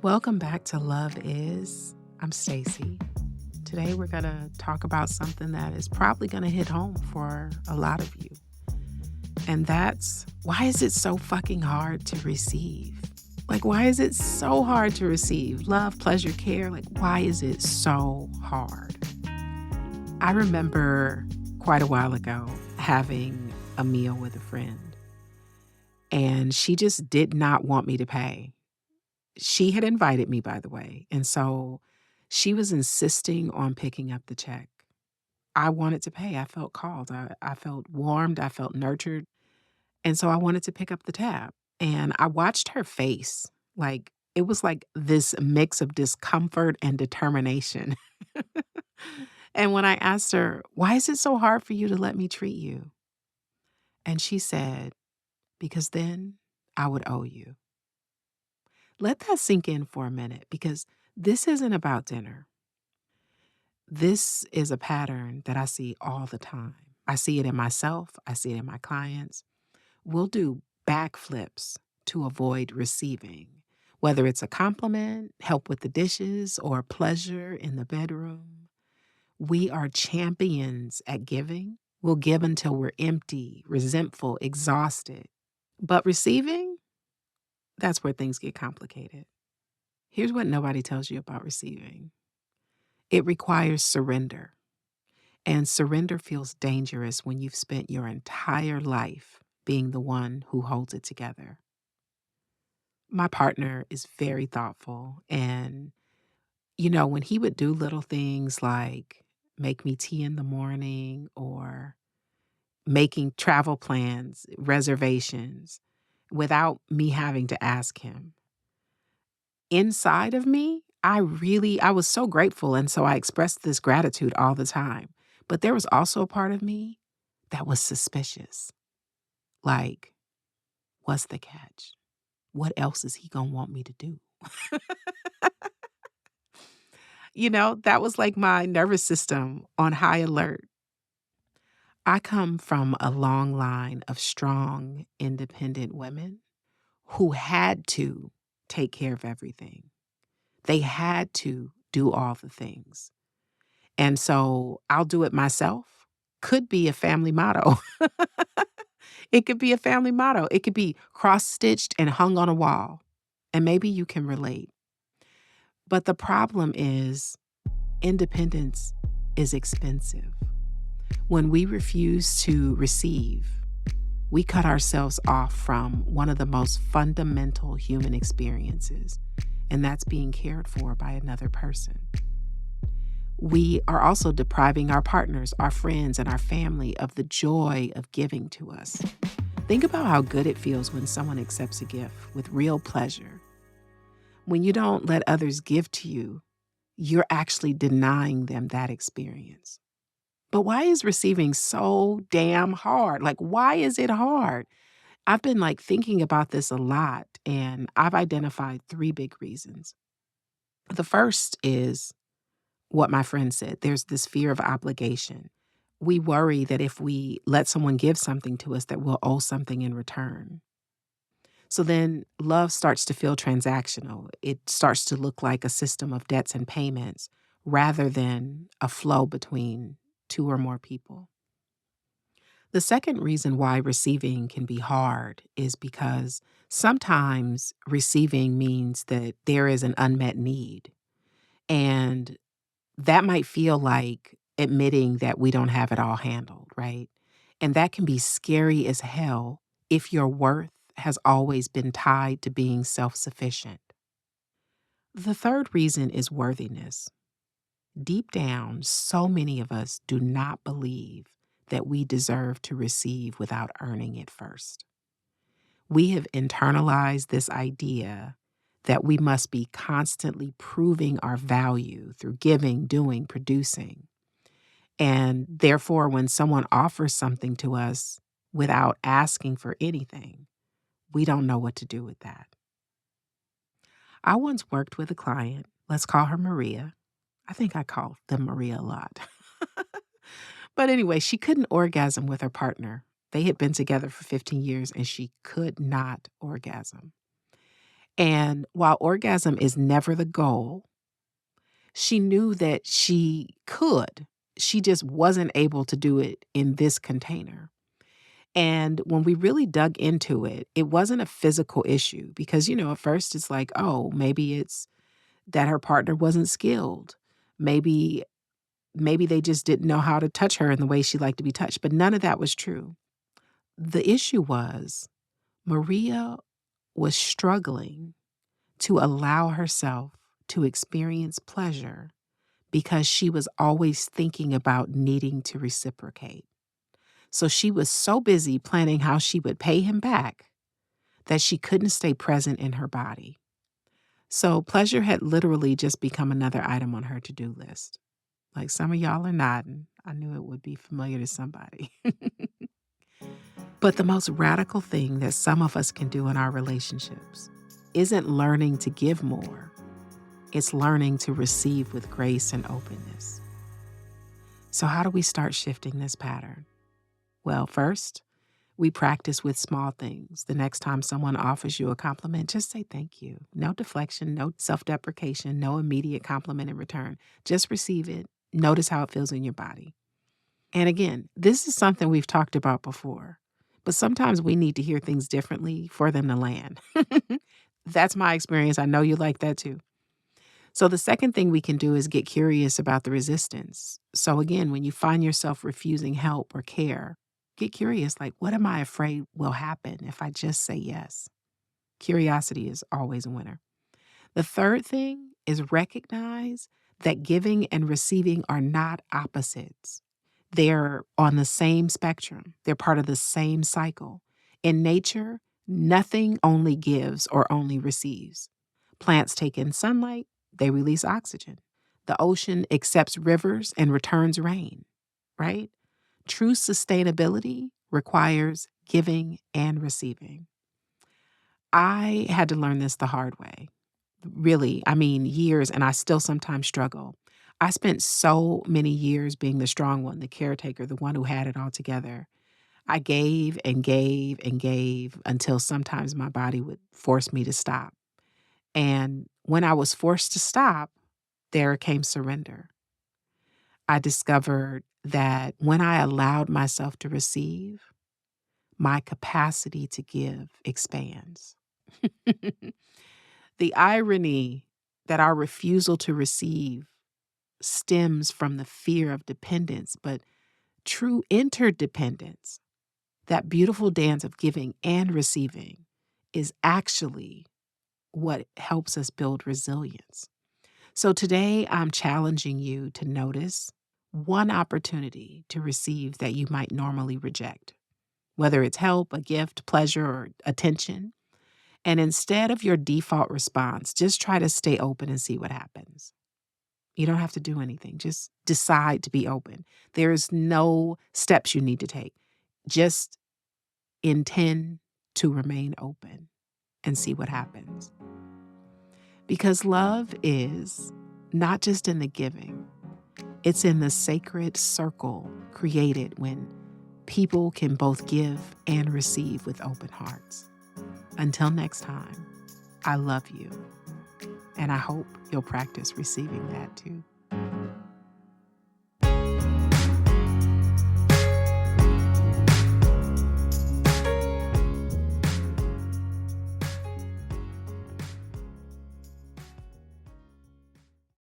Welcome back to Love Is. I'm Stacy. Today we're going to talk about something that is probably going to hit home for a lot of you. And that's why is it so fucking hard to receive? Like, why is it so hard to receive love, pleasure, care? Like, why is it so hard? I remember quite a while ago having a meal with a friend, and she just did not want me to pay. She had invited me, by the way, and so she was insisting on picking up the check. I wanted to pay. I felt called. I felt warmed. I felt nurtured. And so I wanted to pick up the tab. And I watched her face. Like, it was like this mix of discomfort and determination. And when I asked her, "Why is it so hard for you to let me treat you?" And she said, "Because then I would owe you." Let that sink in for a minute because this isn't about dinner. This is a pattern that I see all the time. I see it in myself, I see it in my clients. We'll do backflips to avoid receiving, whether it's a compliment, help with the dishes, or pleasure in the bedroom. We are champions at giving. We'll give until we're empty, resentful, exhausted. But receiving, that's where things get complicated. Here's what nobody tells you about receiving: it requires surrender. And surrender feels dangerous when you've spent your entire life being the one who holds it together. My partner is very thoughtful. And, when he would do little things like make me tea in the morning or making travel plans, reservations, without me having to ask him, inside of me, I was so grateful, and so I expressed this gratitude all the time. But there was also a part of me that was suspicious. Like, what's the catch? What else is he gonna want me to do? That was like my nervous system on high alert. I come from a long line of strong, independent women who had to take care of everything. They had to do all the things. And so I'll do it myself. Could be a family motto. It could be a family motto. It could be cross-stitched and hung on a wall. And maybe you can relate. But the problem is independence is expensive. When we refuse to receive, we cut ourselves off from one of the most fundamental human experiences, and that's being cared for by another person. We are also depriving our partners, our friends, and our family of the joy of giving to us. Think about how good it feels when someone accepts a gift with real pleasure. When you don't let others give to you, you're actually denying them that experience. But why is receiving so damn hard? Like, why is it hard? I've been thinking about this a lot, and I've identified three big reasons. The first is what my friend said. There's this fear of obligation. We worry that if we let someone give something to us, that we'll owe something in return. So then love starts to feel transactional. It starts to look like a system of debts and payments rather than a flow between two or more people. The second reason why receiving can be hard is because sometimes receiving means that there is an unmet need. And that might feel like admitting that we don't have it all handled, right? And that can be scary as hell if your worth has always been tied to being self sufficient. The third reason is worthiness. Deep down, so many of us do not believe that we deserve to receive without earning it first. We have internalized this idea that we must be constantly proving our value through giving, doing, producing. And therefore, when someone offers something to us without asking for anything, we don't know what to do with that. I once worked with a client, let's call her Maria. I think I call them Maria a lot. But anyway, she couldn't orgasm with her partner. They had been together for 15 years and she could not orgasm. And while orgasm is never the goal, she knew that she could. She just wasn't able to do it in this container. And when we really dug into it, it wasn't a physical issue because, at first it's like, oh, maybe it's that her partner wasn't skilled. Maybe they just didn't know how to touch her in the way she liked to be touched. But none of that was true. The issue was Maria was struggling to allow herself to experience pleasure because she was always thinking about needing to reciprocate. So she was so busy planning how she would pay him back that she couldn't stay present in her body. So pleasure had literally just become another item on her to-do list. Like some of y'all are nodding. I knew it would be familiar to somebody. But the most radical thing that some of us can do in our relationships isn't learning to give more. It's learning to receive with grace and openness. So how do we start shifting this pattern? Well, first, we practice with small things. The next time someone offers you a compliment, just say thank you. No deflection, no self-deprecation, no immediate compliment in return. Just receive it. Notice how it feels in your body. And again, this is something we've talked about before, but sometimes we need to hear things differently for them to land. That's my experience. I know you like that too. So the second thing we can do is get curious about the resistance. So again, when you find yourself refusing help or care, get curious, like, what am I afraid will happen if I just say yes? Curiosity is always a winner. The third thing is recognize that giving and receiving are not opposites. They're on the same spectrum. They're part of the same cycle. In nature, nothing only gives or only receives. Plants take in sunlight, they release oxygen. The ocean accepts rivers and returns rain, right? True sustainability requires giving and receiving. I had to learn this the hard way. Really, I mean, years, and I still sometimes struggle. I spent so many years being the strong one, the caretaker, the one who had it all together. I gave and gave and gave until sometimes my body would force me to stop. And when I was forced to stop, there came surrender. I discovered that when I allowed myself to receive, my capacity to give expands. The irony that our refusal to receive stems from the fear of dependence, but true interdependence, that beautiful dance of giving and receiving, is actually what helps us build resilience. So today, I'm challenging you to notice one opportunity to receive that you might normally reject, whether it's help, a gift, pleasure, or attention. And instead of your default response, just try to stay open and see what happens. You don't have to do anything. Just decide to be open. There's no steps you need to take. Just intend to remain open and see what happens. Because love is not just in the giving, it's in the sacred circle created when people can both give and receive with open hearts. Until next time, I love you, and I hope you'll practice receiving that too.